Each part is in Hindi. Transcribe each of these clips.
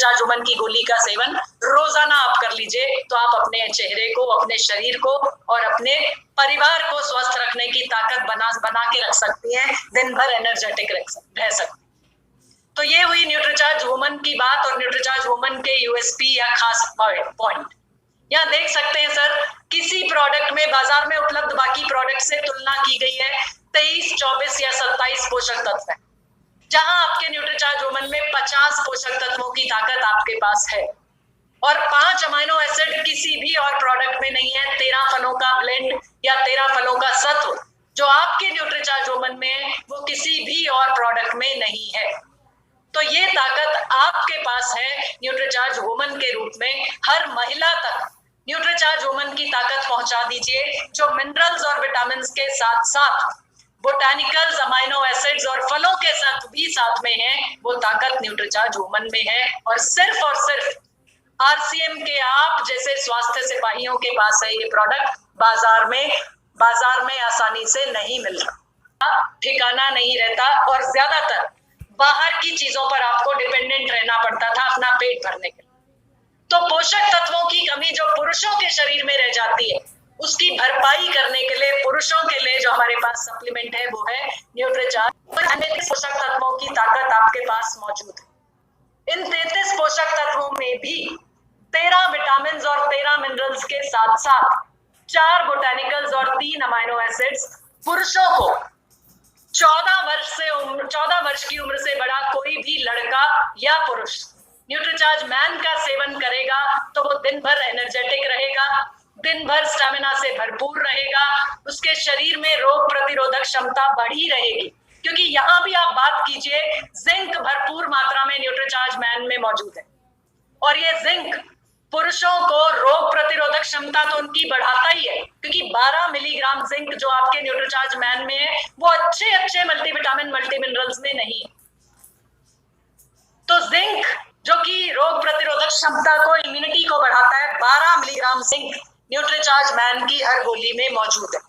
न्यूट्रीचार्ज वुमन की गोली का सेवन रोजाना आप कर लीजिए, तो आप अपने चेहरे को, अपने शरीर को और अपने परिवार को स्वस्थ रखने की ताकत बना के रख सकती हैं, दिन भर एनर्जेटिक रह सकती। तो ये हुई न्यूट्रीचार्ज वुमन की बात और न्यूट्रीचार्ज वुमन के यूएसपी या खास पॉइंट। यहाँ देख सकते हैं सर, किसी प्रोडक्ट में बाजार में उपलब्ध बाकी प्रोडक्ट से तुलना की गई है 23, 24 या 27 पोषक तत्व है, जहां आपके न्यूट्रीचार्ज वुमन में 50 पोषक तत्वों की ताकत आपके पास है और 5 अमाइनो एसिड किसी भी और प्रोडक्ट में नहीं है। 13 फलों का ब्लेंड या 13 फलों का सत्व जो आपके न्यूट्रीचार्ज वुमन में है वो किसी भी और प्रोडक्ट में नहीं है। तो ये ताकत आपके पास है न्यूट्रीचार्ज वुमन के रूप में। हर महिला तक न्यूट्रीचार्ज वुमन की ताकत पहुंचा दीजिए, जो मिनरल्स और विटामिन के साथ साथ बोटानिकल्स, अमाइनो एसिड्स और फलों के साथ भी साथ में है, वो ताकत न्यूट्रीचार्ज वुमन में है और सिर्फ आरसीएम के आप जैसे स्वास्थ्य सिपाहियों के पास है ये प्रोडक्ट। बाजार में आसानी से नहीं मिल रहा, ठिकाना नहीं रहता और ज्यादातर बाहर की चीजों पर आपको डिपेंडेंट रहना पड़ता था अपना पेट भरने के लिए। तो पोषक तत्वों की कमी जो पुरुषों के शरीर में रह जाती है, उसकी भरपाई करने के लिए पुरुषों के लिए जो हमारे पास सप्लीमेंट है वो है न्यूट्रीचार्ज। पोषक तत्वों की ताकत आपके पास मौजूद है। इन 33 पोषक तत्वों में भी 13 विटामिन और 13 मिनरल्स के साथ साथ 4 बोटानिकल्स और 3 अमाइनो एसिड्स पुरुषों को 14 वर्ष की उम्र से बड़ा कोई भी लड़का या पुरुष न्यूट्रीचार्ज मैन का सेवन करेगा तो वो दिन भर एनर्जेटिक रहेगा, दिन भर स्टेमिना से भरपूर रहेगा, उसके शरीर में रोग प्रतिरोधक क्षमता बढ़ी रहेगी। क्योंकि यहाँ भी आप बात कीजिए, जिंक भरपूर मात्रा में न्यूट्रीचार्ज मैन में मौजूद है और ये जिंक पुरुषों को रोग प्रतिरोधक क्षमता तो उनकी बढ़ाता ही है, क्योंकि 12 मिलीग्राम जिंक जो आपके न्यूट्रीचार्ज मैन में है वो अच्छे मल्टीविटामिन मल्टी मिनरल्स में नहीं है। तो जिंक जो कि रोग प्रतिरोधक क्षमता को, इम्यूनिटी को बढ़ाता है, 12 मिलीग्राम जिंक न्यूट्रीचार्ज मैन की हर गोली में मौजूद है।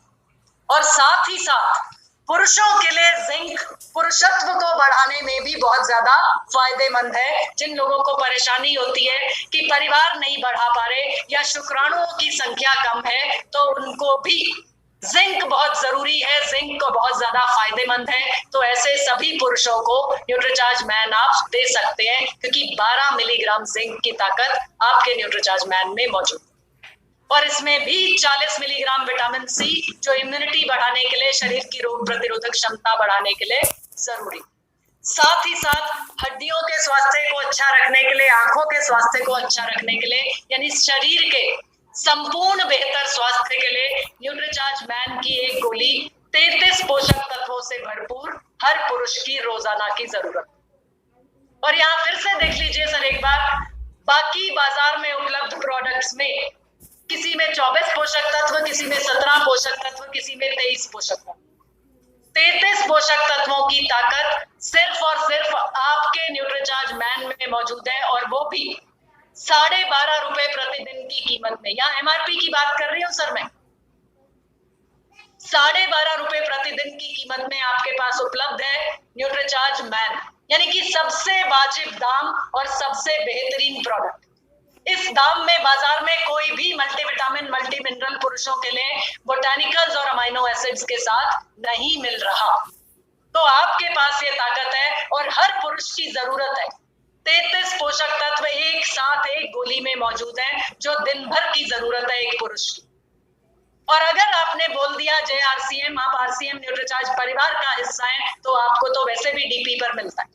और साथ ही साथ पुरुषों के लिए जिंक पुरुषत्व को बढ़ाने में भी बहुत ज्यादा फायदेमंद है। जिन लोगों को परेशानी होती है कि परिवार नहीं बढ़ा पा रहे या शुक्राणुओं की संख्या कम है, तो उनको भी जिंक बहुत जरूरी है, जिंक को बहुत ज्यादा फायदेमंद है। तो ऐसे सभी पुरुषों को न्यूट्रीचार्ज मैन आप दे सकते हैं, क्योंकि 12 मिलीग्राम जिंक की ताकत आपके न्यूट्रीचार्ज मैन में मौजूद है। और इसमें भी 40 मिलीग्राम विटामिन सी जो इम्यूनिटी बढ़ाने के लिए, शरीर की रोग प्रतिरोधक क्षमता बढ़ाने के लिए जरूरी। साथ ही साथ हड्डियों के स्वास्थ्य को अच्छा रखने के लिए, आंखों के स्वास्थ्य को अच्छा रखने के लिए, यानी शरीर के संपूर्ण बेहतर स्वास्थ्य के लिए न्यूट्रीचार्ज मैन की एक गोली 33 पोषक तत्वों से भरपूर हर पुरुष की रोजाना की जरूरत। और यहाँ फिर से देख लीजिए सर एक बार, बाकी बाजार में उपलब्ध प्रोडक्ट्स में किसी में 24 पोषक तत्व, किसी में 17 पोषक तत्व, किसी में 23 पोषक तत्व। 33 पोषक तत्वों की ताकत सिर्फ और सिर्फ आपके न्यूट्रीचार्ज मैन में मौजूद है, और वो भी 12.5 रुपए प्रतिदिन की कीमत में। यहाँ एमआरपी की बात कर रही हूँ सर मैं। 12.5 रुपए प्रतिदिन की कीमत में आपके पास उपलब्ध है न्यूट्रीचार्ज मैन, यानी कि सबसे वाजिब दाम और सबसे बेहतरीन प्रोडक्ट। इस दाम में बाजार में कोई भी मल्टीविटामिन मल्टी मिनरल पुरुषों के लिए बोटानिकल्स और अमाइनो एसिड्स के साथ नहीं मिल रहा। तो आपके पास ये ताकत है और हर पुरुष की जरूरत है। 33 पोषक तत्व एक साथ एक गोली में मौजूद हैं, जो दिन भर की जरूरत है एक पुरुष की। और अगर आपने बोल दिया जय आरसीएम, आप आरसीएम न्यूट्रीचार्ज परिवार का हिस्सा हैं, तो आपको तो वैसे भी डीपी पर मिलता है।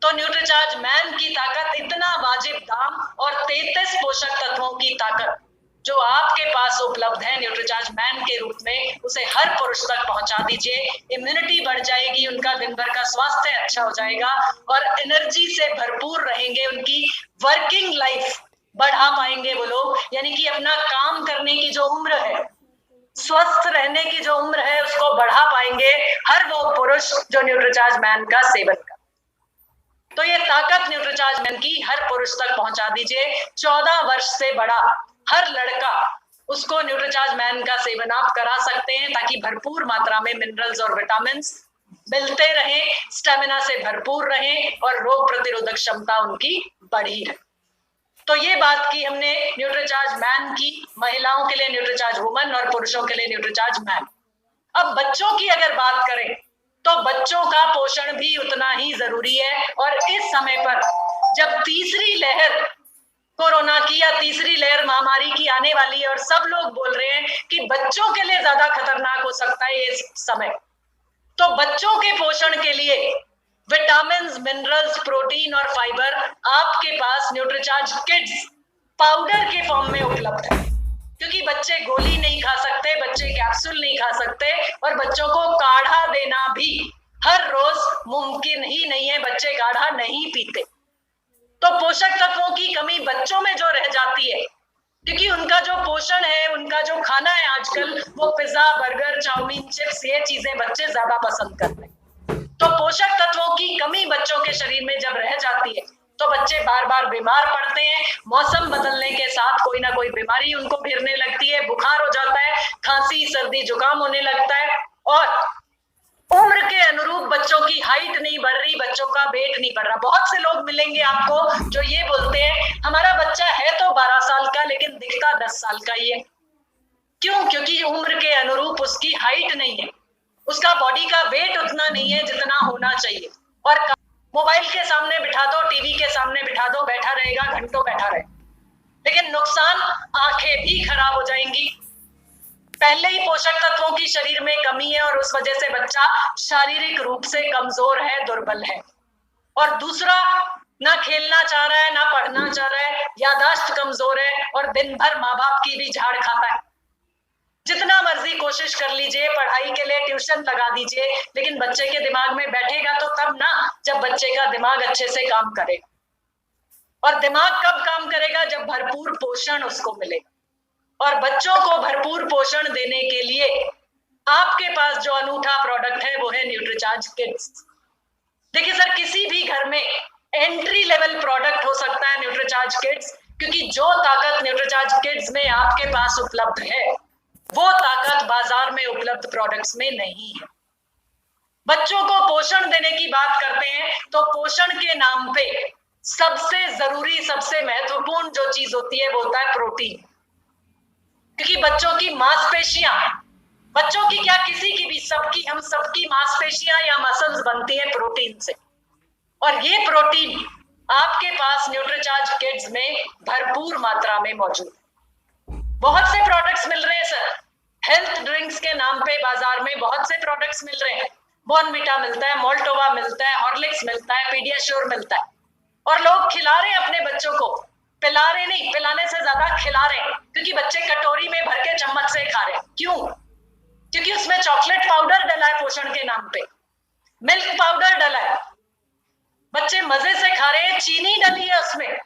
तो न्यूट्रीचार्ज मैन की ताकत, इतना वाजिब दाम और 33 पोषक तत्वों की ताकत जो आपके पास उपलब्ध है न्यूट्रीचार्ज मैन के रूप में, उसे हर पुरुष तक पहुंचा दीजिए। इम्यूनिटी बढ़ जाएगी, उनका दिन भर का स्वास्थ्य अच्छा हो जाएगा और एनर्जी से भरपूर रहेंगे। उनकी वर्किंग लाइफ बढ़ा पाएंगे वो लोग, यानी कि अपना काम करने की जो उम्र है, स्वस्थ रहने की जो उम्र है, उसको बढ़ा पाएंगे हर वो पुरुष जो न्यूट्रीचार्ज मैन का सेवन कर। तो ये ताकत न्यूट्रीचार्ज मैन की हर पुरुष तक पहुंचा दीजिए। 14 वर्ष से बड़ा हर लड़का, उसको न्यूट्रीचार्ज मैन का सेवन आप करा सकते हैं, ताकि भरपूर मात्रा में मिनरल्स और विटामिन मिलते रहें, स्टेमिना से भरपूर रहें और रोग प्रतिरोधक क्षमता उनकी बढ़ी रहे। तो ये बात की हमने न्यूट्रीचार्ज मैन की, महिलाओं के लिए न्यूट्रीचार्ज वुमन और पुरुषों के लिए न्यूट्रीचार्ज मैन। अब बच्चों की अगर बात करें तो बच्चों का पोषण भी उतना ही जरूरी है। और इस समय पर जब तीसरी लहर कोरोना की या तीसरी लहर महामारी की आने वाली है और सब लोग बोल रहे हैं कि बच्चों के लिए ज्यादा खतरनाक हो सकता है ये समय, तो बच्चों के पोषण के लिए विटामिन, मिनरल्स, प्रोटीन और फाइबर आपके पास न्यूट्रीचार्ज किड्स पाउडर के फॉर्म में उपलब्ध है। क्योंकि बच्चे गोली नहीं खा सकते, बच्चे कैप्सूल नहीं खा सकते और बच्चों को काढ़ा देना भी हर रोज मुमकिन ही नहीं है, बच्चे काढ़ा नहीं पीते। तो पोषक तत्वों की कमी बच्चों में जो रह जाती है, क्योंकि उनका जो पोषण है, उनका जो खाना है आजकल, वो पिज्जा, बर्गर, चाउमीन, चिप्स, ये चीजें बच्चे ज्यादा पसंद करते हैं। तो पोषक तत्वों की कमी बच्चों के शरीर में जब रह जाती है तो बच्चे बार बार बीमार पड़ते हैं। मौसम बदलने के साथ कोई ना कोई बीमारी उनको घेरने लगती है, बुखार हो जाता है, खांसी, सर्दी, जुकाम होने लगता है और उम्र के अनुरूप बच्चों की हाइट नहीं बढ़ रही, बच्चों का वेट नहीं बढ़ रहा। बहुत से लोग मिलेंगे आपको जो ये बोलते हैं हमारा बच्चा है तो 12 साल का लेकिन दिखता 10 साल का ही है। क्यों? क्योंकि उम्र के अनुरूप उसकी हाइट नहीं है, उसका बॉडी का वेट उतना नहीं है जितना होना चाहिए। और मोबाइल के सामने बिठा दो, टीवी के सामने बिठा दो, बैठा रहेगा, घंटों बैठा रहे, लेकिन नुकसान, आंखें भी खराब हो जाएंगी। पहले ही पोषक तत्वों की शरीर में कमी है और उस वजह से बच्चा शारीरिक रूप से कमजोर है, दुर्बल है। और दूसरा, ना खेलना चाह रहा है, ना पढ़ना चाह रहा है, याददाश्त कमजोर है और दिन भर माँ बाप की भी झाड़ खाता है। जितना मर्जी कोशिश कर लीजिए, पढ़ाई के लिए ट्यूशन लगा दीजिए, लेकिन बच्चे के दिमाग में बैठेगा तो तब ना जब बच्चे का दिमाग अच्छे से काम करेगा। और दिमाग कब काम करेगा? जब भरपूर पोषण उसको मिलेगा। और बच्चों को भरपूर पोषण देने के लिए आपके पास जो अनूठा प्रोडक्ट है वो है न्यूट्रीचार्ज किड्स। देखिए सर, किसी भी घर में एंट्री लेवल प्रोडक्ट हो सकता है न्यूट्रीचार्ज किड्स, क्योंकि जो ताकत न्यूट्रीचार्ज किड्स में आपके पास उपलब्ध है वो ताकत बाजार में उपलब्ध प्रोडक्ट्स में नहीं है। बच्चों को पोषण देने की बात करते हैं तो पोषण के नाम पे सबसे जरूरी, सबसे महत्वपूर्ण जो चीज होती है वो होता है प्रोटीन। क्योंकि बच्चों की मांसपेशियां, बच्चों की क्या, किसी की भी, सबकी, हम सबकी मांसपेशियां या मसल्स बनती है प्रोटीन से। और ये प्रोटीन आपके पास न्यूट्रीचार्ज किड्स में भरपूर मात्रा में मौजूद है। बहुत से प्रोडक्ट्स मिल रहे हैं सर, हेल्थ ड्रिंक्स के नाम पे बाजार में बहुत से प्रोडक्ट्स मिल रहे हैं। बॉर्नविटा मिलता है, मोल्टोवा मिलता है, हॉर्लिक्स मिलता है, पीडियाश्योर मिलता है, और लोग खिला रहे हैं अपने बच्चों को। पिला रहे नहीं, पिलाने से ज्यादा खिला रहे हैं, क्योंकि बच्चे कटोरी में भर के चम्मच से खा रहे हैं। क्यों? क्योंकि उसमें चॉकलेट पाउडर डला है पोषण के नाम पे, मिल्क पाउडर डला है, बच्चे मजे से खा रहे हैं, चीनी डली है उसमें,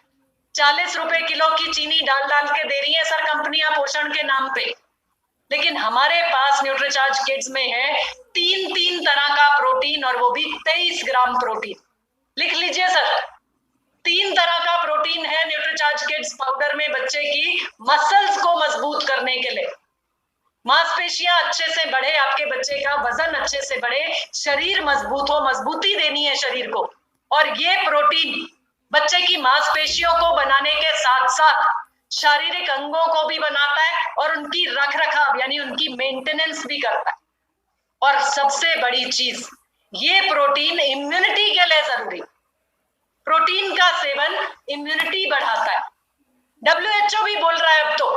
40 रुपए किलो की चीनी डाल डाल के दे रही है सर कंपनियां पोषण के नाम पे। लेकिन हमारे पास न्यूट्रीचार्ज किड्स में है 3 तरह का प्रोटीन, और वो भी 23 ग्राम प्रोटीन। लिख लीजिए सर, 3 तरह का प्रोटीन है न्यूट्रीचार्ज किड्स पाउडर में बच्चे की मसल्स को मजबूत करने के लिए, मांसपेशियां अच्छे से बढ़े, आपके बच्चे का वजन अच्छे से बढ़े, शरीर मजबूत हो, मजबूती देनी है शरीर को। और ये प्रोटीन बच्चे की मांसपेशियों को बनाने के साथ साथ शारीरिक अंगों को भी बनाता है और उनकी रख रखाव यानी उनकी मेंटेनेंस भी करता है। और सबसे बड़ी चीज, ये प्रोटीन इम्यूनिटी के लिए जरूरी, प्रोटीन का सेवन इम्यूनिटी बढ़ाता है। WHO भी बोल रहा है, अब तो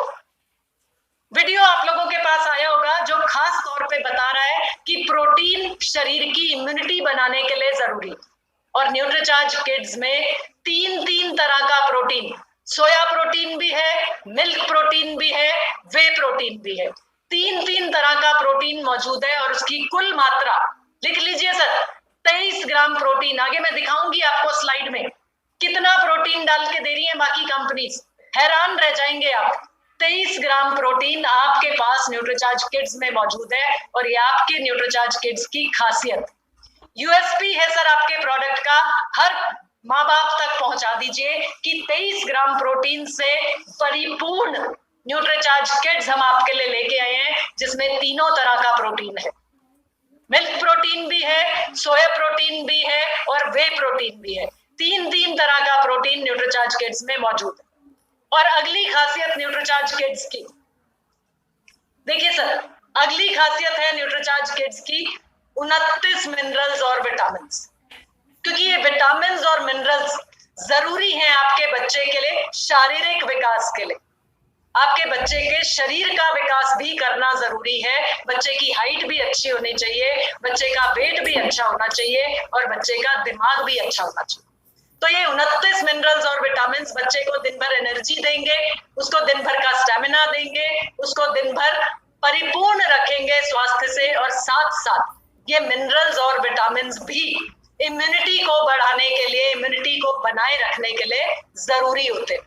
वीडियो आप लोगों के पास आया होगा जो खास तौर पे बता रहा है कि प्रोटीन शरीर की इम्यूनिटी बनाने के लिए जरूरी है। और न्यूट्रीचार्ज किड्स में 3 तरह का प्रोटीन, सोया प्रोटीन भी है, मिल्क प्रोटीन भी है, वे प्रोटीन भी है, 3 तरह का प्रोटीन मौजूद है। और उसकी कुल मात्रा लिख लीजिए सर, 23 ग्राम प्रोटीन। आगे मैं दिखाऊंगी आपको स्लाइड में कितना प्रोटीन डाल के दे रही है बाकी कंपनीज, हैरान रह जाएंगे आप। 23 ग्राम प्रोटीन आपके पास न्यूट्रीचार्ज किड्स में मौजूद है और ये आपके न्यूट्रीचार्ज किड्स की खासियत, यूएसपी है सर आपके प्रोडक्ट का। हर माँ बाप तक पहुंचा दीजिए कि 23 ग्राम प्रोटीन से परिपूर्ण न्यूट्रीचार्ज किड्स हम आपके लिए लेके आए हैं, जिसमें 3 तरह का प्रोटीन है। मिल्क प्रोटीन भी है, सोया प्रोटीन भी है और वे प्रोटीन भी है। तीन तरह का प्रोटीन न्यूट्रीचार्ज किड्स में मौजूद है। और अगली खासियत न्यूट्रीचार्ज किड्स की, देखिए सर, अगली खासियत है न्यूट्रीचार्ज किड्स की 29 मिनरल्स और विटामिन, क्योंकि ये विटामिन और मिनरल्स जरूरी हैं आपके बच्चे के लिए, शारीरिक विकास के लिए। आपके बच्चे के शरीर का विकास भी करना जरूरी है। बच्चे की हाइट भी अच्छी होनी चाहिए, बच्चे का वेट भी अच्छा होना चाहिए और बच्चे का दिमाग भी अच्छा होना चाहिए। तो ये 29 मिनरल्स और विटामिन बच्चे को दिन भर एनर्जी देंगे, उसको दिन भर का स्टेमिना देंगे, उसको दिन भर परिपूर्ण रखेंगे स्वास्थ्य से। और साथ साथ ये मिनरल्स और विटामिन भी इम्यूनिटी को बढ़ाने के लिए, इम्यूनिटी को बनाए रखने के लिए जरूरी होते।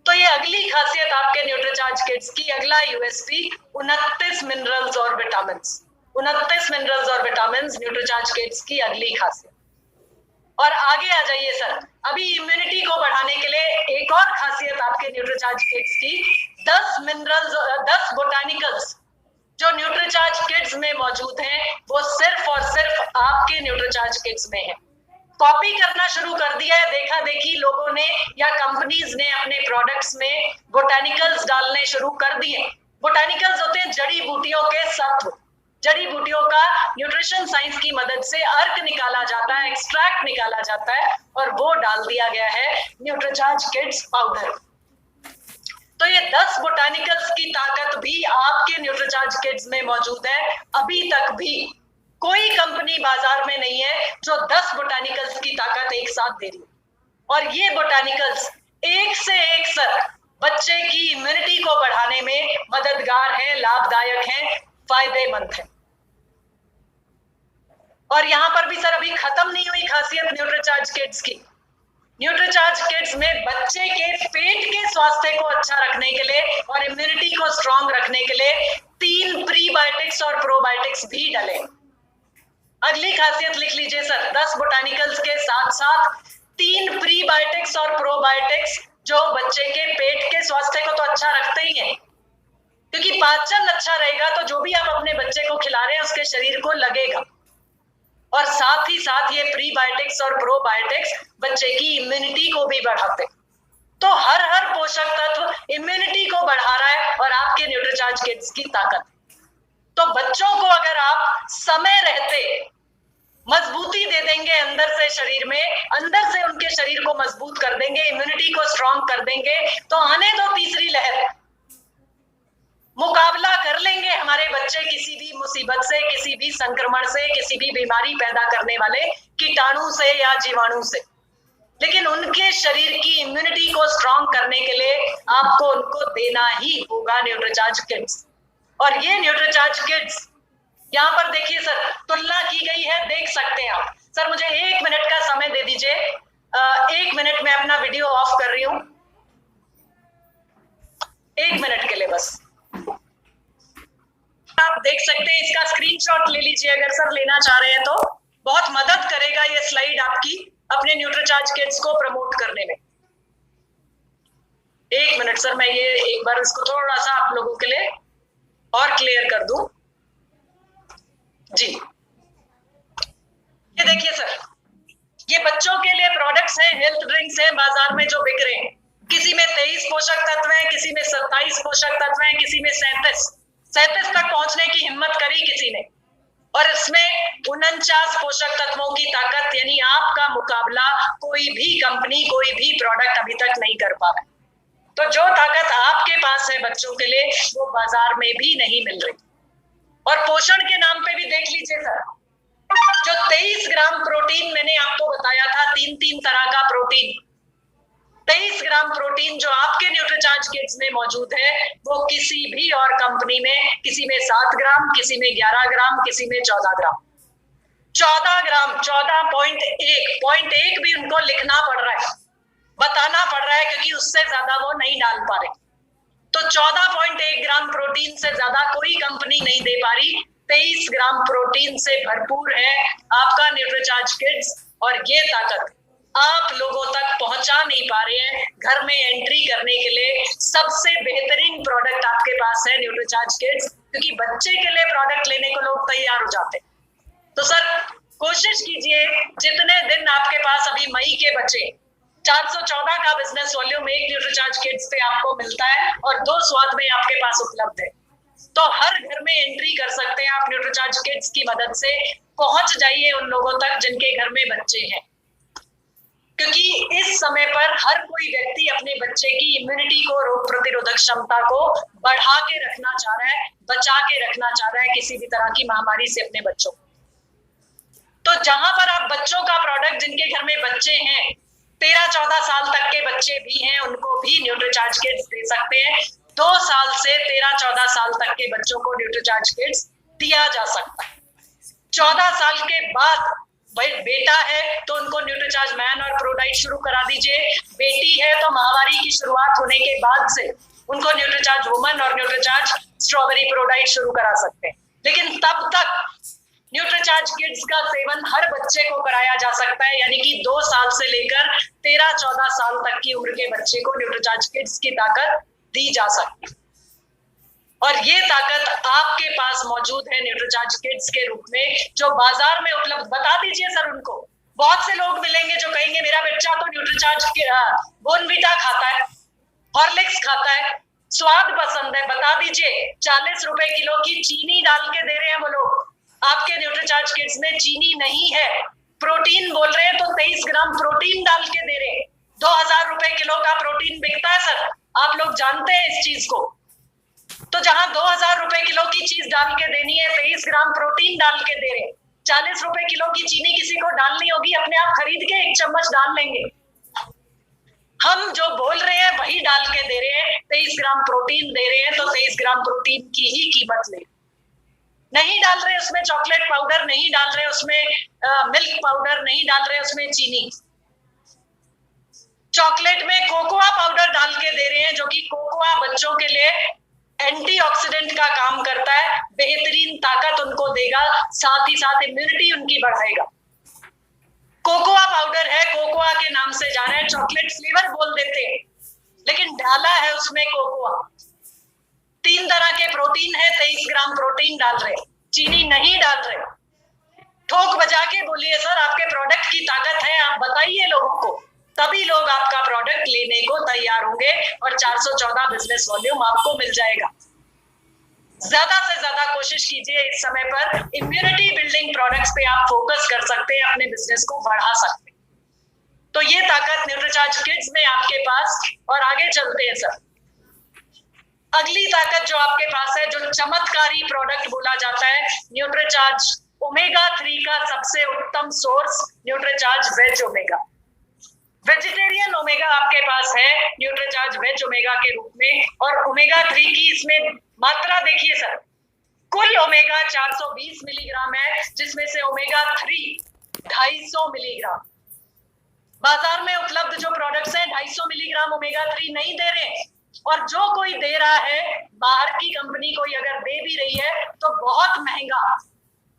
तो ये अगली खासियत आपके न्यूट्रीचार्ज किड्स की, अगला यूएसपी 29 मिनरल्स और विटामिन। 29 मिनरल्स और विटामिन न्यूट्रीचार्ज किड्स की अगली खासियत। और आगे आ जाइए सर, अभी इम्यूनिटी को बढ़ाने के लिए एक और खासियत आपके न्यूट्रीचार्ज किड्स की, 10 मिनरल्स, 10 बोटानिकल्स जो न्यूट्रीचार्ज किड्स में मौजूद हैं, वो सिर्फ और सिर्फ आपके न्यूट्रीचार्ज किड्स में है। कॉपी करना शुरू कर दिया है, देखा देखी लोगों ने या कंपनीज ने अपने प्रोडक्ट्स में बोटानिकल्स डालने शुरू कर दिए। बोटानिकल्स होते हैं जड़ी बूटियों के सत्व, जड़ी बूटियों का न्यूट्रिशन साइंस की मदद से अर्क निकाला जाता है, एक्सट्रैक्ट निकाला जाता है और वो डाल दिया गया है न्यूट्रीचार्ज किड्स पाउडर। तो ये 10 बोटानिकल्स की ताकत भी आपके न्यूट्रीचार्ज किड्स में मौजूद है। अभी तक भी कोई कंपनी बाजार में नहीं है जो 10 बोटानिकल्स की ताकत एक साथ दे रही है। और ये बोटानिकल्स एक से एक सर बच्चे की इम्यूनिटी को बढ़ाने में मददगार है, लाभदायक है, फायदेमंद है। और यहां पर भी सर अभी खत्म नहीं हुई खासियत न्यूट्रीचार्ज किड्स की। न्यूट्रीचार्ज किड्स में बच्चे के पेट के स्वास्थ्य को अच्छा रखने के लिए और इम्यूनिटी को स्ट्रांग रखने के लिए 3 प्रीबायोटिक्स और प्रोबायोटिक्स भी डले। अगली खासियत लिख लीजिए सर, 10 बोटानिकल्स के साथ साथ 3 प्रीबायोटिक्स और प्रोबायोटिक्स जो बच्चे के पेट के स्वास्थ्य को तो अच्छा रखते ही हैं, क्योंकि पाचन अच्छा रहेगा तो जो भी आप अपने बच्चे को खिला रहे हैं उसके शरीर को लगेगा। और साथ ही साथ ये प्रीबायोटिक्स और प्रोबायोटिक्स बच्चे की इम्यूनिटी को भी बढ़ाते। तो हर पोषक तत्व इम्यूनिटी को बढ़ा रहा है और आपके न्यूट्रीचार्ज किड्स की ताकत। तो बच्चों को अगर आप समय रहते मजबूती दे देंगे अंदर से शरीर में, अंदर से उनके शरीर को मजबूत कर देंगे, इम्यूनिटी को स्ट्रांग कर देंगे, तो आने दो तीसरी लहर, मुकाबला कर लेंगे हमारे बच्चे किसी भी मुसीबत से, किसी भी संक्रमण से, किसी भी बीमारी पैदा करने वाले कीटाणु से या जीवाणु से। लेकिन उनके शरीर की इम्यूनिटी को स्ट्रांग करने के लिए आपको उनको देना ही होगा न्यूट्रीचार्ज किड्स। और ये न्यूट्रीचार्ज किड्स यहाँ पर देखिए सर, तुलना की गई है, देख सकते हैं आप। सर मुझे 1 मिनट का समय दे दीजिए, 1 मिनट में अपना वीडियो ऑफ कर रही हूं, 1 मिनट के लिए बस। आप देख सकते हैं, इसका स्क्रीनशॉट ले लीजिए अगर सर लेना चाह रहे हैं तो। बहुत मदद करेगा ये स्लाइड आपकी अपने न्यूट्रीचार्ज किड्स को प्रमोट करने में। 1 मिनट सर, मैं ये एक बार इसको थोड़ा सा आप लोगों के लिए और क्लियर कर दूं। जी ये देखिए सर, ये बच्चों के लिए प्रोडक्ट्स हैं, हेल्थ ड्रिंक्स हैं बाजार में जो बिक रहे हैं। किसी में 23 पोषक तत्व हैं, किसी में 27 पोषक तत्व हैं, किसी में 37 तक पहुंचने की हिम्मत करी किसी ने। और इसमें 49 पोषक तत्वों की ताकत, यानी आपका मुकाबला कोई भी कंपनी, कोई भी प्रोडक्ट अभी तक नहीं कर पा रहा। तो जो ताकत आपके पास है बच्चों के लिए, वो बाजार में भी नहीं मिल रही। और पोषण के नाम पे भी देख लीजिए सर, जो 23 ग्राम प्रोटीन मैंने आपको बताया था, 3 तरह का प्रोटीन, 23 ग्राम प्रोटीन जो आपके न्यूट्रीचार्ज किड्स में मौजूद है, वो किसी भी और कंपनी में, किसी में 7 ग्राम, किसी में 11 ग्राम, किसी में 14 ग्राम, 14 ग्राम, 14.1 भी उनको लिखना पड़ रहा है, बताना पड़ रहा है, क्योंकि उससे ज्यादा वो नहीं डाल पा रहे। तो 14.1 ग्राम प्रोटीन से ज्यादा कोई कंपनी नहीं दे पा रही। 23 ग्राम प्रोटीन से भरपूर है आपका न्यूट्रीचार्ज किड्स, और ये ताकत आप लोगों तक पहुंचा नहीं पा रहे हैं। घर में एंट्री करने के लिए सबसे बेहतरीन प्रोडक्ट आपके पास है न्यूट्रीचार्ज किड्स, क्योंकि बच्चे के लिए प्रोडक्ट लेने को लोग तैयार हो जाते। तो सर कोशिश कीजिए, जितने दिन आपके पास अभी मई के बचे, 414 का बिजनेस वॉल्यूम एक न्यूट्रीचार्ज किड्स पे आपको मिलता है और 2 स्वाद में आपके पास उपलब्ध है। तो हर घर में एंट्री कर सकते हैं आप न्यूट्रीचार्ज किड्स की मदद से। पहुंच जाइए उन लोगों तक जिनके घर में बच्चे हैं, क्योंकि इस समय पर हर कोई व्यक्ति अपने बच्चे की इम्यूनिटी को, रोग प्रतिरोधक क्षमता को बढ़ा के रखना चाह रहा है, बचा के रखना चाह रहा है किसी भी तरह की महामारी से अपने बच्चों को। तो जहां पर आप बच्चों का प्रोडक्ट, जिनके घर में बच्चे हैं, 13-14 साल तक के बच्चे भी हैं, उनको भी न्यूट्रीचार्ज किड्स दे सकते हैं। 2 साल से 13-14 साल तक के बच्चों को न्यूट्रीचार्ज किड्स दिया जा सकता है। 14 साल के बाद बेटा है तो उनको न्यूट्रीचार्ज मैन और प्रोडाइट शुरू करा दीजिए। बेटी है तो महामारी की शुरुआत होने के बाद से उनको न्यूट्रीचार्ज वुमन और न्यूट्रीचार्ज स्ट्रॉबेरी प्रोडाइट शुरू करा सकते हैं। लेकिन तब तक न्यूट्रीचार्ज किड्स का सेवन हर बच्चे को कराया जा सकता है, यानी कि 2 साल से लेकर 13-14 साल तक की उम्र के बच्चे को न्यूट्रीचार्ज किड्स की ताकत दी जा सकती है। और ये ताकत आपके पास मौजूद है न्यूट्रीचार्ज किड्स के रूप में, जो बाजार में उपलब्ध। बता दीजिए सर उनको। बहुत से लोग मिलेंगे जो कहेंगे मेरा बच्चा तो न्यूट्रीचार्ज बोर्नविटा खाता है, हॉर्लिक्स खाता है, स्वाद पसंद है। बता दीजिए 40 रुपए किलो की चीनी डाल के दे रहे हैं वो लोग। आपके न्यूट्रीचार्ज किड्स में चीनी नहीं है। प्रोटीन बोल रहे हैं तो 23 ग्राम प्रोटीन डाल के दे रहे हैं। 2000 रुपए किलो का प्रोटीन बिकता है सर, आप लोग जानते हैं इस चीज को। तो जहां 2000 रुपए किलो की चीज डाल के देनी है, 23 ग्राम प्रोटीन डाल के दे रहे हैं। 40 रुपए किलो की चीनी किसी को डालनी होगी, अपने आप खरीद के 1 चम्मच डाल लेंगे। हम जो बोल रहे हैं वही डाल के दे रहे हैं। 23 ग्राम प्रोटीन दे रहे हैं तो 23 ग्राम प्रोटीन की ही कीमत ले। नहीं डाल रहे उसमें चॉकलेट पाउडर, नहीं डाल रहे उसमें मिल्क पाउडर, नहीं डाल रहे उसमें चीनी। चॉकलेट में कोकोआ पाउडर डाल के दे रहे हैं, जो कि कोकोआ बच्चों के लिए एंटीऑक्सीडेंट का काम करता है, बेहतरीन ताकत उनको देगा, साथ ही साथ इम्यूनिटी उनकी बढ़ाएगा। कोकोआ पाउडर है, कोकोआ के नाम से जा रहे हैं, चॉकलेट फ्लेवर बोल देते हैं, लेकिन डाला है उसमें कोकोआ। 3 तरह के प्रोटीन है, 23 ग्राम प्रोटीन डाल रहे, चीनी नहीं डाल रहे। ठोक बजा के बोलिए सर आपके प्रोडक्ट की ताकत है, आप बताइए लोगों को, तभी लोग आपका प्रोडक्ट लेने को तैयार होंगे और 414 बिजनेस वॉल्यूम आपको मिल जाएगा। ज्यादा से ज्यादा कोशिश कीजिए इस समय पर इम्यूनिटी बिल्डिंग प्रोडक्ट्स पे आप फोकस कर सकते हैं, अपने बिजनेस को बढ़ा सकते हैं। तो ये ताकत न्यूट्रीचार्ज किड्स में आपके पास। और आगे चलते हैं सर। अगली ताकत जो आपके पास है, जो चमत्कारी प्रोडक्ट बोला जाता है, न्यूट्रीचार्ज ओमेगा 3 का सबसे उत्तम source Nutricharge veg omega. Vegetarian omega आपके पास है न्यूट्रीचार्ज वेज ओमेगा के रूप में। और ओमेगा 3 की इसमें मात्रा देखिए सर, कुल ओमेगा 420 मिलीग्राम है, जिसमें से ओमेगा 3 250 मिलीग्राम। बाजार में उपलब्ध जो प्रोडक्ट्स हैं 250 मिलीग्राम ओमेगा 3 नहीं दे रहे हैं। और जो कोई दे रहा है, बाहर की कंपनी कोई अगर दे भी रही है तो बहुत महंगा।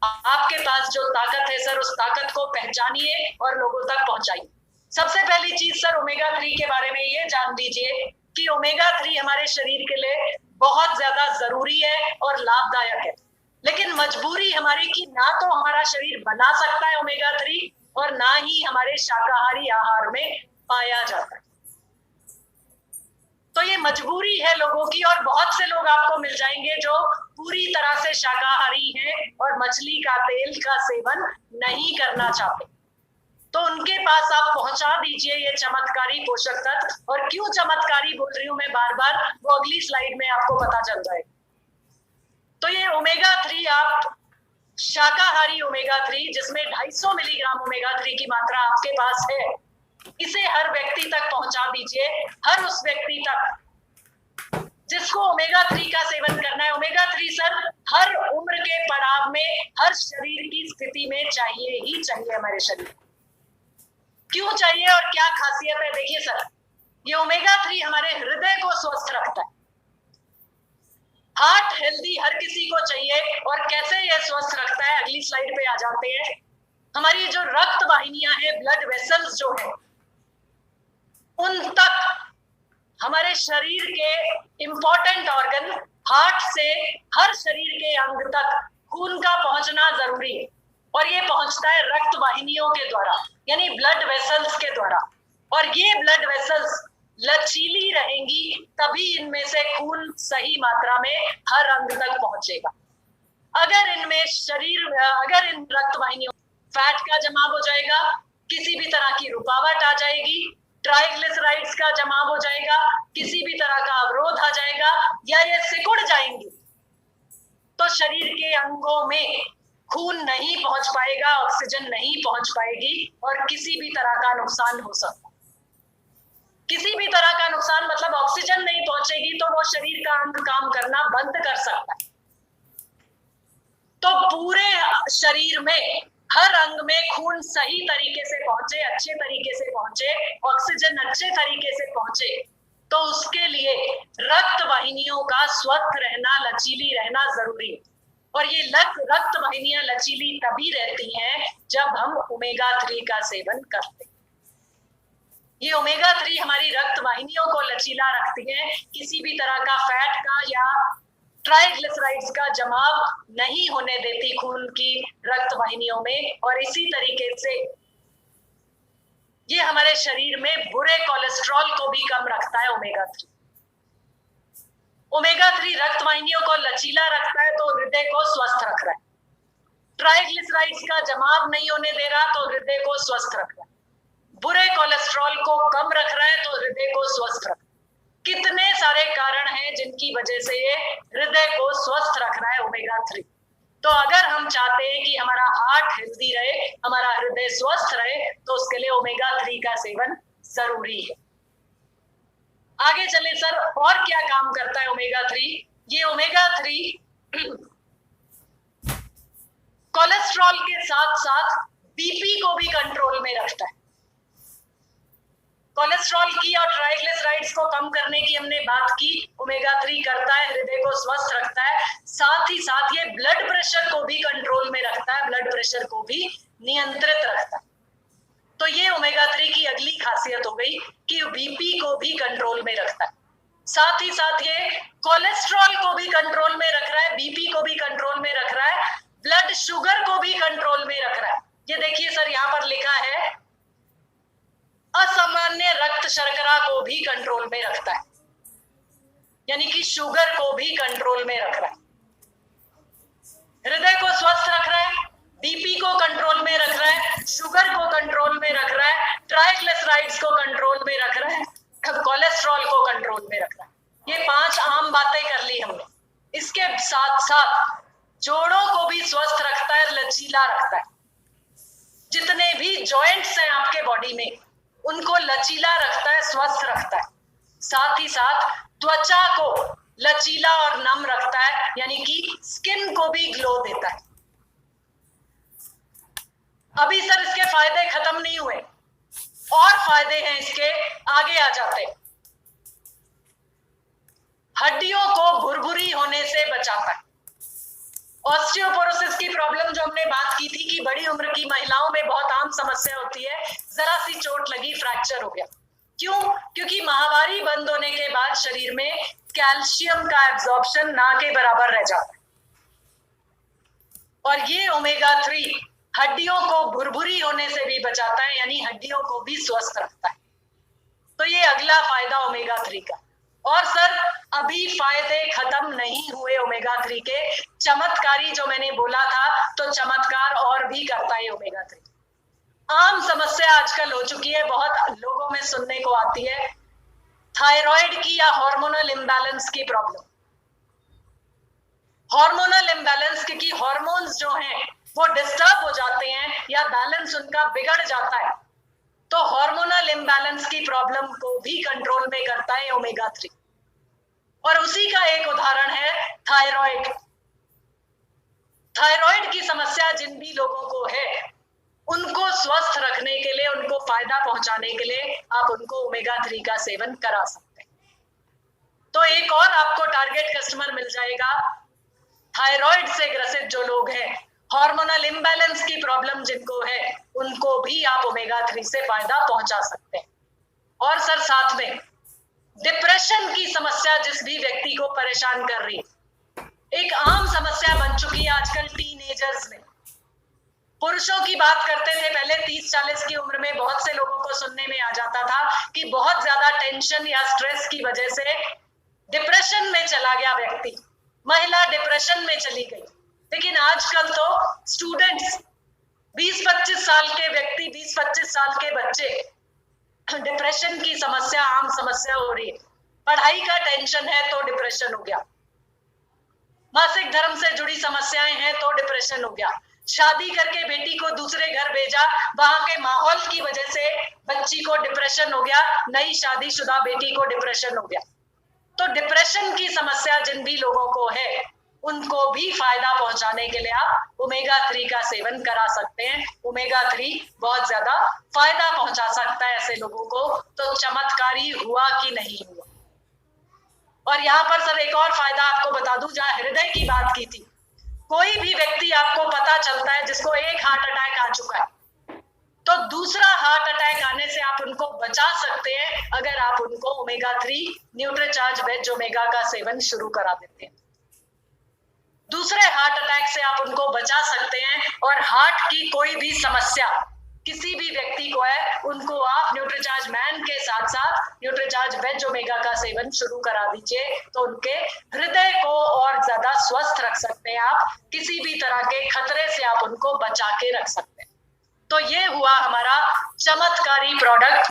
आपके पास जो ताकत है सर, उस ताकत को पहचानिए और लोगों तक पहुंचाइए। सबसे पहली चीज सर ओमेगा 3 के बारे में ये जान लीजिए कि ओमेगा 3 हमारे शरीर के लिए बहुत ज्यादा जरूरी है और लाभदायक है। लेकिन मजबूरी हमारी कि ना तो हमारा शरीर बना सकता है ओमेगा 3 और ना ही हमारे शाकाहारी आहार में पाया जाता है। तो ये मजबूरी है लोगों की। और बहुत से लोग आपको मिल जाएंगे जो पूरी तरह से शाकाहारी हैं और मछली का तेल का सेवन नहीं करना चाहते। तो उनके पास आप पहुंचा दीजिए ये चमत्कारी पोषक तत्व। और क्यों चमत्कारी बोल रही हूं मैं बार बार, वो अगली स्लाइड में आपको पता चल जाएगा। तो ये ओमेगा 3 आप शाकाहारी ओमेगा 3, जिसमें 250 मिलीग्राम ओमेगा 3 की मात्रा आपके पास है, इसे हर व्यक्ति तक पहुंचा दीजिए। हर उस व्यक्ति तक जिसको ओमेगा 3 का सेवन करना है। ओमेगा 3 सर हर उम्र के पड़ाव में, हर शरीर की स्थिति में चाहिए ही चाहिए हमारे शरीर। क्यों चाहिए और क्या खासियत है, देखिए सर, ये ओमेगा 3 हमारे हृदय को स्वस्थ रखता है। हार्ट हेल्दी हर किसी को चाहिए। और कैसे ये स्वस्थ रखता है, अगली स्लाइड पे आ जाते हैं। हमारी जो रक्त वाहिनियां हैं, ब्लड वेसल्स जो है, उन तक हमारे शरीर के इंपॉर्टेंट ऑर्गन हार्ट से हर शरीर के अंग तक खून का पहुंचना जरूरी है, और ये पहुंचता है रक्त वाहिनियों के द्वारा, यानी ब्लड वेसल्स के द्वारा। और ये ब्लड वेसल्स लचीली रहेंगी तभी इनमें से खून सही मात्रा में हर अंग तक पहुंचेगा। अगर इन रक्त वाहिनियों फैट का जमाव हो जाएगा, किसी भी तरह की रुकावट आ जाएगी, ट्राइग्लिसराइड्स का जमाव हो जाएगा, किसी भी तरह का अवरोध आ जाएगा, या ये सिकुड़ जाएंगी, तो शरीर के अंगों में खून नहीं पहुंच पाएगा, ऑक्सीजन नहीं पहुंच पाएगी, और किसी भी तरह का नुकसान हो सकता है। किसी भी तरह का नुकसान मतलब ऑक्सीजन नहीं पहुंचेगी तो वो शरीर का अंग काम करना बंद कर सकता है। तो पूरे शरीर में हर अंग में खून सही तरीके से पहुंचे, अच्छे तरीके से पहुंचे, ऑक्सीजन अच्छे तरीके से पहुंचे, तो उसके लिए रक्त वाहिनियों का स्वस्थ रहना, लचीली रहना जरूरी है। और ये रक्त वाहिनियां लचीली तभी रहती हैं जब हम ओमेगा 3 का सेवन करते हैं। ये ओमेगा 3 हमारी रक्त वाहिनियों को लचीला रखती है, किसी भी तरह का फैट का या ट्राइग्लिसराइड्स का जमाव नहीं होने देती खून की रक्त वाहिनियों में, और इसी तरीके से ये हमारे शरीर में बुरे कोलेस्ट्रॉल को भी कम रखता है ओमेगा 3। ओमेगा 3 रक्त वाहिनियों को लचीला रखता है तो हृदय को स्वस्थ रख रहा है। ट्राइग्लिसराइड्स का जमाव नहीं होने दे रहा तो हृदय को स्वस्थ रख रहा है। बुरे कोलेस्ट्रॉल को कम रख रहा है तो हृदय को स्वस्थ रख रहा है। कितने सारे कारण हैं जिनकी वजह से ये हृदय को स्वस्थ रख रहा है ओमेगा 3। तो अगर हम चाहते हैं कि हमारा हार्ट हेल्दी रहे, हमारा हृदय स्वस्थ रहे, तो उसके लिए ओमेगा 3 का सेवन जरूरी है। आगे चले सर, और क्या काम करता है ओमेगा 3? ये ओमेगा 3 कोलेस्ट्रॉल के साथ साथ बीपी को भी कंट्रोल में रखता है। कोलेस्ट्रॉल की और ट्राइग्लिसराइड्स को कम करने की हमने बात की, ओमेगा 3 करता है, हृदय को स्वस्थ रखता है, साथ ही साथ ये ब्लड प्रेशर को भी कंट्रोल में रखता है, ब्लड प्रेशर को भी नियंत्रित रखता है। तो ये ओमेगा 3 की अगली खासियत हो गई कि बीपी को भी कंट्रोल में रखता है, साथ ही साथ ये कोलेस्ट्रॉल को भी कंट्रोल में रख रहा है, बीपी को भी कंट्रोल में रख रहा है, ब्लड शुगर को भी कंट्रोल में रख रहा है। ये देखिए सर, यहाँ पर लिखा है असामान्य रक्त शर्करा को भी कंट्रोल में रखता है, यानी कि शुगर को भी कंट्रोल में रख रहा है, हृदय को स्वस्थ रख रहा है, बीपी को कंट्रोल में रख रहा है, शुगर को कंट्रोल में रख रहा है, ट्राइग्लिसराइड्स को कंट्रोल में रख रहा है, कोलेस्ट्रॉल को कंट्रोल में रख रहा है। ये 5 आम बातें कर ली हमने। इसके साथ साथ जोड़ों को भी स्वस्थ रखता है, लचीला रखता है। जितने भी जॉइंट्स हैं आपके बॉडी में उनको लचीला रखता है, स्वस्थ रखता है, साथ ही साथ त्वचा को लचीला और नम रखता है, यानी कि स्किन को भी ग्लो देता है। अभी सर इसके फायदे खत्म नहीं हुए, और फायदे हैं इसके, आगे आ जाते हैं। हड्डियों को भुरभुरी होने से बचाता है। ऑस्टियोपोरोसिस की प्रॉब्लम जो हमने बात की थी कि बड़ी उम्र की महिलाओं में बहुत आम समस्या होती है, जरा सी चोट लगी, फ्रैक्चर हो गया। क्यों? क्योंकि माहवारी बंद होने के बाद शरीर में कैल्शियम का एब्जॉर्प्शन ना के बराबर रह जाता है, और ये ओमेगा 3 हड्डियों को भुरभुरी होने से भी बचाता है, यानी हड्डियों को भी स्वस्थ रखता है। तो ये अगला फायदा ओमेगा 3 का। और सर अभी फायदे खत्म नहीं हुए ओमेगा 3 के, चमत्कारी जो मैंने बोला था, तो चमत्कार और भी करता है ओमेगा 3। आम समस्या आजकल हो चुकी है, बहुत लोगों में सुनने को आती है, थायराइड की या हार्मोनल इम्बैलेंस की प्रॉब्लम। हार्मोनल इम्बैलेंस क्योंकि हार्मोन्स जो हैं वो डिस्टर्ब हो जाते हैं या बैलेंस उनका बिगड़ जाता है, तो हार्मोनल इम्बैलेंस की प्रॉब्लम को भी कंट्रोल में करता है ओमेगा 3। और उसी का एक उदाहरण है थायराइड। थायराइड की समस्या जिन भी लोगों को है, उनको स्वस्थ रखने के लिए, उनको फायदा पहुंचाने के लिए आप उनको ओमेगा 3 का सेवन करा सकते हैं। तो एक और आपको टारगेट कस्टमर मिल जाएगा, थायराइड से ग्रसित जो लोग हैं, हार्मोनल इम्बैलेंस की प्रॉब्लम जिनको है, उनको भी आप ओमेगा 3 से फायदा पहुंचा सकते हैं। और सर साथ में डिप्रेशन की समस्या जिस भी व्यक्ति को परेशान कर रही है, एक आम समस्या बन चुकी है आजकल टीनेजर्स में। पुरुषों की बात करते थे पहले 30-40 की उम्र में, बहुत से लोगों को सुनने में आ जाता था कि बहुत ज्यादा टेंशन या स्ट्रेस की वजह से डिप्रेशन में चला गया व्यक्ति, महिला डिप्रेशन में चली गई। लेकिन आजकल तो स्टूडेंट्स, 20-25 साल के व्यक्ति, 20-25 साल के बच्चे, डिप्रेशन की समस्या आम समस्या हो रही है। पढ़ाई का टेंशन है तो डिप्रेशन हो गया, मासिक धर्म से जुड़ी समस्याएं हैं तो डिप्रेशन हो गया, शादी करके बेटी को दूसरे घर भेजा, वहां के माहौल की वजह से बच्ची को डिप्रेशन हो गया, नई शादीशुदा बेटी को डिप्रेशन हो गया। तो डिप्रेशन की समस्या जिन भी लोगों को है उनको भी फायदा पहुंचाने के लिए आप ओमेगा 3 का सेवन करा सकते हैं। ओमेगा 3 बहुत ज्यादा फायदा पहुंचा सकता है ऐसे लोगों को। तो चमत्कारी हुआ कि नहीं हुआ। और यहाँ पर सर एक और फायदा आपको बता दूं, जहां हृदय की बात की थी, कोई भी व्यक्ति आपको पता चलता है जिसको एक हार्ट अटैक आ चुका है, तो दूसरा हार्ट अटैक आने से आप उनको बचा सकते हैं अगर आप उनको ओमेगा 3 न्यूट्रीचार्ज वेज ओमेगा का सेवन शुरू करा देते हैं। दूसरे हार्ट अटैक से आप उनको बचा सकते हैं। और हार्ट की कोई भी समस्या किसी भी व्यक्ति को है, उनको आप न्यूट्रीचार्ज मैन के साथ साथ न्यूट्रीचार्ज वेज ओमेगा का सेवन शुरू करा दीजिए, तो उनके हृदय को और ज्यादा स्वस्थ रख सकते हैं आप, किसी भी तरह के खतरे से आप उनको बचा के रख सकते हैं। तो ये हुआ हमारा चमत्कारी प्रोडक्ट